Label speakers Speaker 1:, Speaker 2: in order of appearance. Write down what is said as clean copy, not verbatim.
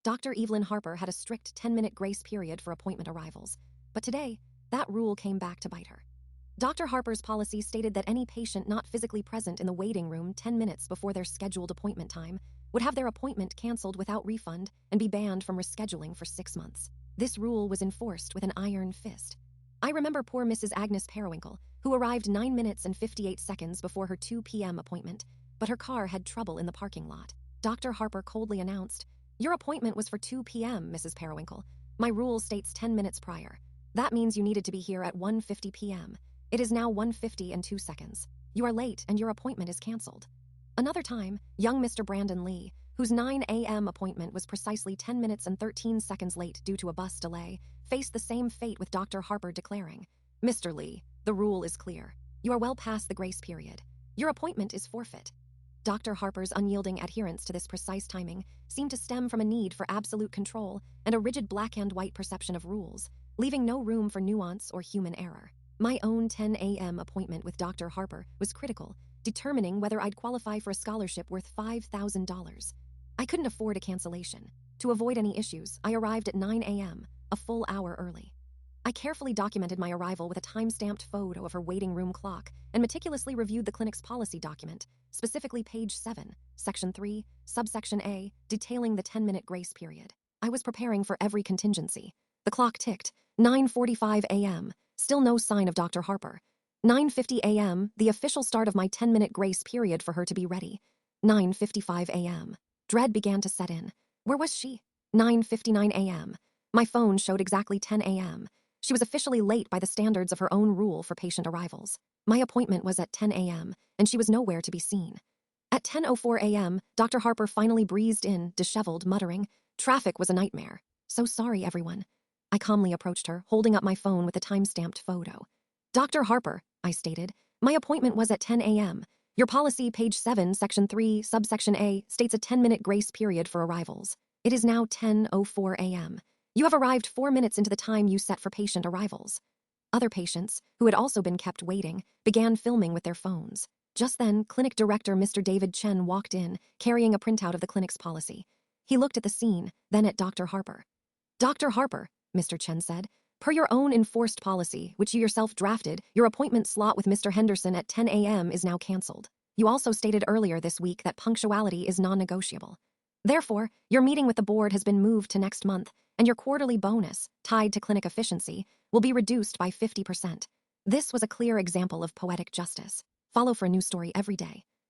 Speaker 1: Dr. Evelyn Harper had a strict 10-minute grace period for appointment arrivals, but today, that rule came back to bite her. Dr. Harper's policy stated that any patient not physically present in the waiting room 10 minutes before their scheduled appointment time would have their appointment canceled without refund and be banned from rescheduling for 6 months. This rule was enforced with an iron fist. I remember poor Mrs. Agnes Periwinkle, who arrived 9 minutes and 58 seconds before her 2 p.m. appointment, but her car had trouble in the parking lot. Dr. Harper coldly announced, "Your appointment was for 2 p.m., Mrs. Periwinkle. My rule states 10 minutes prior. That means you needed to be here at 1:50 p.m. It is now 1:50 and 2 seconds. You are late and your appointment is canceled." Another time, young Mr. Brandon Lee, whose 9 a.m. appointment was precisely 10 minutes and 13 seconds late due to a bus delay, faced the same fate with Dr. Harper declaring, "Mr. Lee, the rule is clear. You are well past the grace period. Your appointment is forfeit." Dr. Harper's unyielding adherence to this precise timing seemed to stem from a need for absolute control and a rigid black-and-white perception of rules, leaving no room for nuance or human error. My own 10 a.m. appointment with Dr. Harper was critical, determining whether I'd qualify for a scholarship worth $5,000. I couldn't afford a cancellation. To avoid any issues, I arrived at 9 a.m., a full hour early. I carefully documented my arrival with a time-stamped photo of her waiting room clock and meticulously reviewed the clinic's policy document, specifically page 7, section 3, subsection A, detailing the 10-minute grace period. I was preparing for every contingency. The clock ticked. 9:45 a.m., still no sign of Dr. Harper. 9:50 a.m., the official start of my 10-minute grace period for her to be ready. 9:55 a.m. Dread began to set in. Where was she? 9:59 a.m. My phone showed exactly 10 a.m. She was officially late by the standards of her own rule for patient arrivals. My appointment was at 10 a.m., and she was nowhere to be seen. At 10:04 a.m., Dr. Harper finally breezed in, disheveled, muttering, "Traffic was a nightmare. So sorry, everyone." I calmly approached her, holding up my phone with a time-stamped photo. "Dr. Harper," I stated, "my appointment was at 10 a.m. Your policy, page 7, section 3, subsection A, states a 10-minute grace period for arrivals. It is now 10:04 a.m. You have arrived 4 minutes into the time you set for patient arrivals." Other patients, who had also been kept waiting, began filming with their phones. Just then, clinic director Mr. David Chen walked in, carrying a printout of the clinic's policy. He looked at the scene, then at Dr. Harper. "Dr. Harper," Mr. Chen said, "per your own enforced policy, which you yourself drafted, your appointment slot with Mr. Henderson at 10 a.m. is now canceled. You also stated earlier this week that punctuality is non-negotiable. Therefore, your meeting with the board has been moved to next month, and your quarterly bonus, tied to clinic efficiency, will be reduced by 50%. This was a clear example of poetic justice. Follow for a new story every day.